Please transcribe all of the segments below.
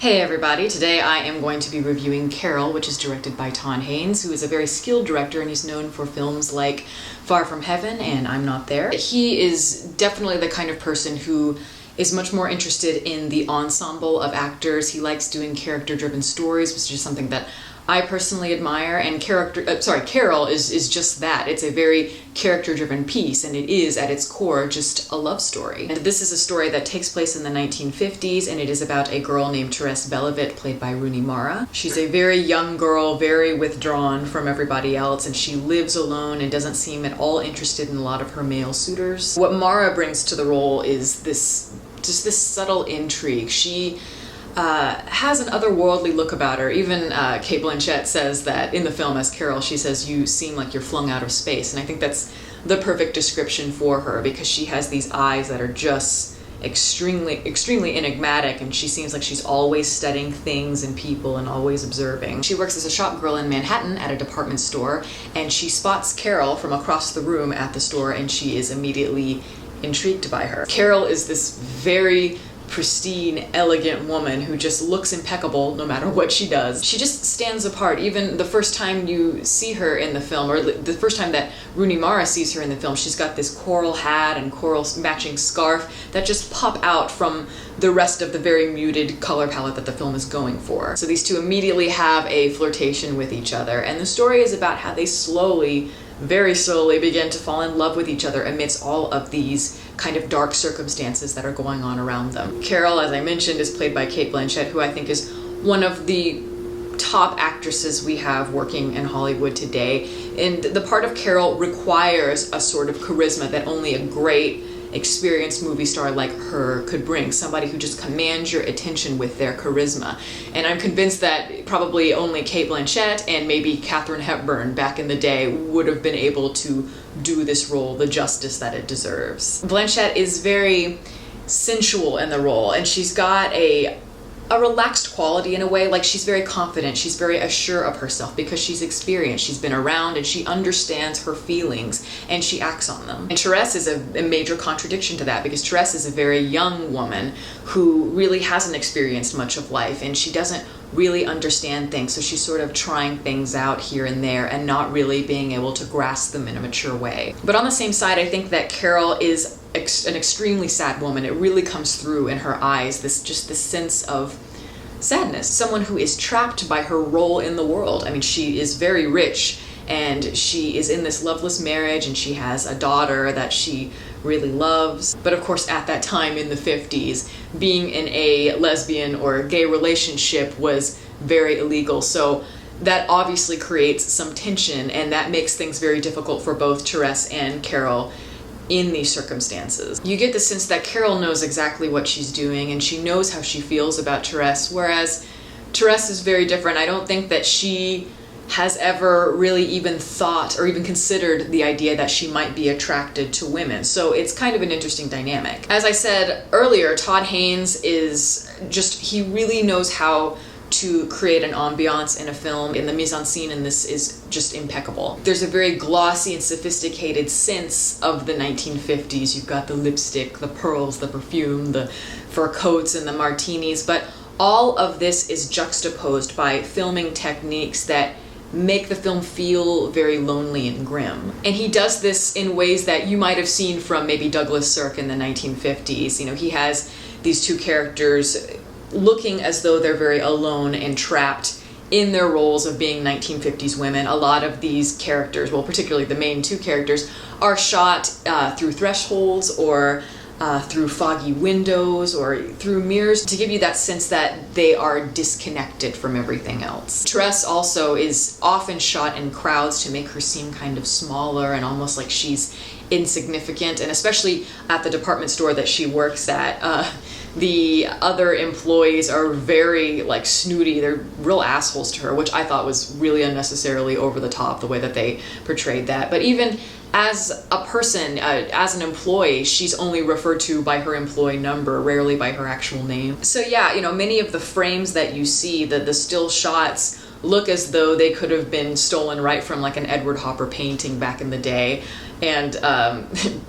Hey everybody, today I am going to be reviewing Carol, which is directed by Todd Haynes, who is a very skilled director and he's known for films like Far From Heaven and I'm Not There. He is definitely the kind of person who is much more interested in the ensemble of actors. He likes doing character-driven stories, which is something that I personally admire, and Carol is just that. It's a very character-driven piece, and it is, at its core, just a love story. And this is a story that takes place in the 1950s, and it is about a girl named Therese Belivet, played by Rooney Mara. She's a very young girl, very withdrawn from everybody else, and she lives alone and doesn't seem at all interested in a lot of her male suitors. What Mara brings to the role is this subtle intrigue. She has an otherworldly look about her. Even Cate Blanchett says that in the film as Carol, she says, "You seem like you're flung out of space." And I think that's the perfect description for her, because she has these eyes that are just extremely enigmatic, and she seems like she's always studying things and people and always observing. She works as a shop girl in Manhattan at a department store, and she spots Carol from across the room at the store, and she is immediately intrigued by her. Carol is this very pristine, elegant woman who just looks impeccable no matter what she does. She just stands apart. Even the first time you see her in the film, or the first time that Rooney Mara sees her in the film, she's got this coral hat and coral matching scarf that just pop out from the rest of the very muted color palette that the film is going for. So these two immediately have a flirtation with each other, and the story is about how they very slowly begin to fall in love with each other amidst all of these kind of dark circumstances that are going on around them. Carol, as I mentioned, is played by Cate Blanchett, who I think is one of the top actresses we have working in Hollywood today. And the part of Carol requires a sort of charisma that only a great, experienced movie star like her could bring. Somebody who just commands your attention with their charisma. And I'm convinced that probably only Cate Blanchett and maybe Katharine Hepburn back in the day would have been able to do this role the justice that it deserves. Blanchett is very sensual in the role, and she's got a relaxed quality in a way. Like, she's very confident, she's very assured of herself because she's experienced, she's been around, and she understands her feelings and she acts on them. And Therese is a major contradiction to that, because Therese is a very young woman who really hasn't experienced much of life, and she doesn't really understand things, so she's sort of trying things out here and there and not really being able to grasp them in a mature way. But on the same side, I think that Carol is an extremely sad woman. It really comes through in her eyes, this sense of sadness. Someone who is trapped by her role in the world. I mean, she is very rich, and she is in this loveless marriage, and she has a daughter that she really loves. But of course, at that time in the 50s, being in a lesbian or gay relationship was very illegal. So that obviously creates some tension, and that makes things very difficult for both Therese and Carol in these circumstances. You get the sense that Carol knows exactly what she's doing, and she knows how she feels about Therese, whereas Therese is very different. I don't think that she has ever really even thought or even considered the idea that she might be attracted to women. So it's kind of an interesting dynamic. As I said earlier, Todd Haynes he really knows how to create an ambiance in a film, and the mise-en-scene in this is just impeccable. There's a very glossy and sophisticated sense of the 1950s. You've got the lipstick, the pearls, the perfume, the fur coats, and the martinis, but all of this is juxtaposed by filming techniques that make the film feel very lonely and grim. And he does this in ways that you might have seen from maybe Douglas Sirk in the 1950s. You know, he has these two characters looking as though they're very alone and trapped in their roles of being 1950s women. A lot of these characters, well, particularly the main two characters, are shot through thresholds or through foggy windows or through mirrors to give you that sense that they are disconnected from everything else. Therese also is often shot in crowds to make her seem kind of smaller and almost like she's insignificant, and especially at the department store that she works at, the other employees are very snooty. They're real assholes to her, which I thought was really unnecessarily over the top, the way that they portrayed that. But even as a person, as an employee, she's only referred to by her employee number, rarely by her actual name. So yeah, many of the frames that you see, the still shots look as though they could have been stolen right from like an Edward Hopper painting back in the day. And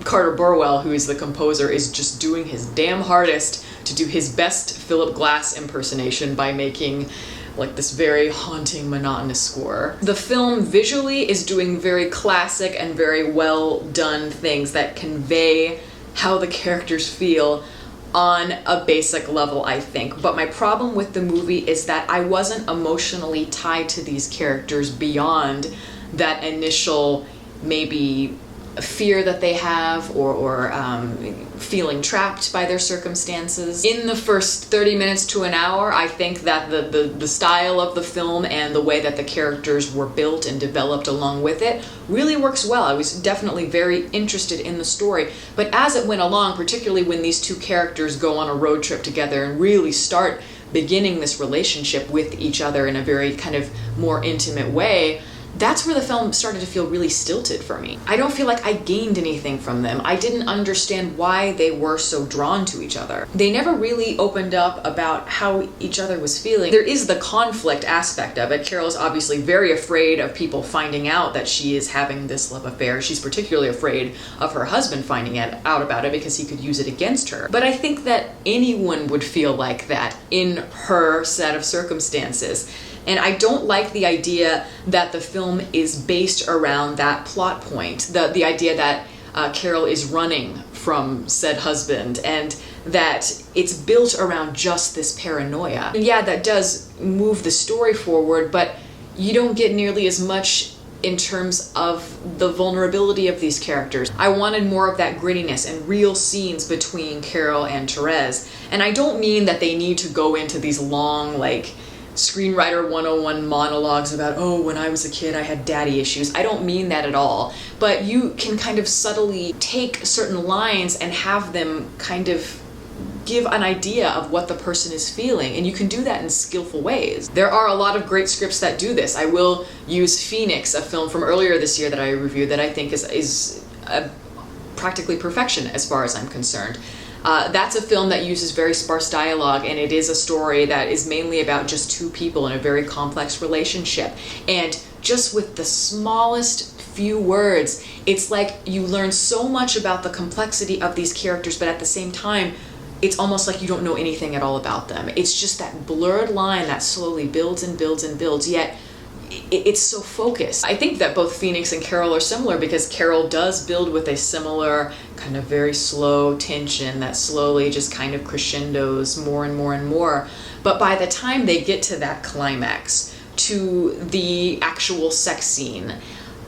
Carter Burwell, who is the composer, is just doing his damn hardest to do his best Philip Glass impersonation by making like this very haunting, monotonous score. The film visually is doing very classic and very well done things that convey how the characters feel on a basic level, I think. But my problem with the movie is that I wasn't emotionally tied to these characters beyond that initial maybe fear that they have, or feeling trapped by their circumstances. In the first 30 minutes to an hour, I think that the style of the film and the way that the characters were built and developed along with it really works well. I was definitely very interested in the story, but as it went along, particularly when these two characters go on a road trip together and really start beginning this relationship with each other in a very kind of more intimate way, that's where the film started to feel really stilted for me. I don't feel like I gained anything from them. I didn't understand why they were so drawn to each other. They never really opened up about how each other was feeling. There is the conflict aspect of it. Carol is obviously very afraid of people finding out that she is having this love affair. She's particularly afraid of her husband finding out about it because he could use it against her. But I think that anyone would feel like that in her set of circumstances. And I don't like the idea that the film is based around that plot point. The idea that Carol is running from said husband and that it's built around just this paranoia. And yeah, that does move the story forward, but you don't get nearly as much in terms of the vulnerability of these characters. I wanted more of that grittiness and real scenes between Carol and Therese. And I don't mean that they need to go into these long, like, screenwriter 101 monologues about, oh, when I was a kid I had daddy issues. I don't mean that at all. But you can kind of subtly take certain lines and have them kind of give an idea of what the person is feeling, and you can do that in skillful ways. There are a lot of great scripts that do this. I will use Phoenix, a film from earlier this year that I reviewed that I think is practically perfection as far as I'm concerned. That's a film that uses very sparse dialogue, and it is a story that is mainly about just two people in a very complex relationship. And just with the smallest few words, it's like you learn so much about the complexity of these characters, but at the same time, it's almost like you don't know anything at all about them. It's just that blurred line that slowly builds and builds and builds, yet it's so focused. I think that both Phoenix and Carol are similar because Carol does build with a similar kind of very slow tension that slowly just kind of crescendos more and more and more. But by the time they get to that climax, to the actual sex scene,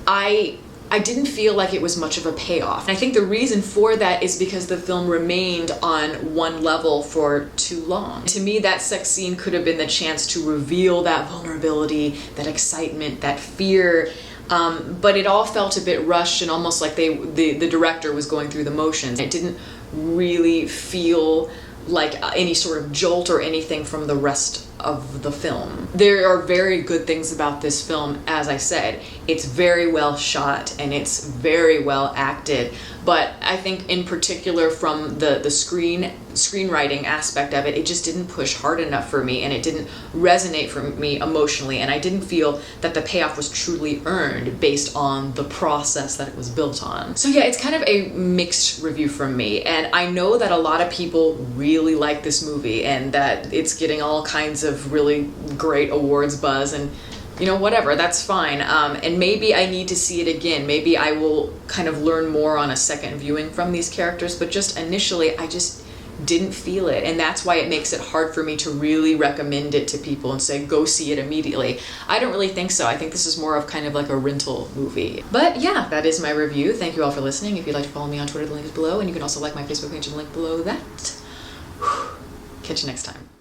I didn't feel like it was much of a payoff. And I think the reason for that is because the film remained on one level for too long. To me, that sex scene could have been the chance to reveal that vulnerability, that excitement, that fear, but it all felt a bit rushed and almost like the director was going through the motions. It didn't really feel like any sort of jolt or anything from the rest of the film. There are very good things about this film, as I said. It's very well shot and it's very well acted, but I think in particular from the screenwriting aspect of it, it just didn't push hard enough for me, and it didn't resonate for me emotionally, and I didn't feel that the payoff was truly earned based on the process that it was built on. So yeah, it's kind of a mixed review from me, and I know that a lot of people really like this movie and that it's getting all kinds of really great awards buzz, and you know, whatever, that's fine. And maybe I need to see it again. Maybe I will kind of learn more on a second viewing from these characters, but just initially I just didn't feel it, and that's why it makes it hard for me to really recommend it to people and say go see it immediately. I don't really think so. I think this is more of kind of like a rental movie. But yeah, that is my review. Thank you all for listening. If you'd like to follow me on Twitter, the link is below, and you can also like my Facebook page and link below that. Catch you next time.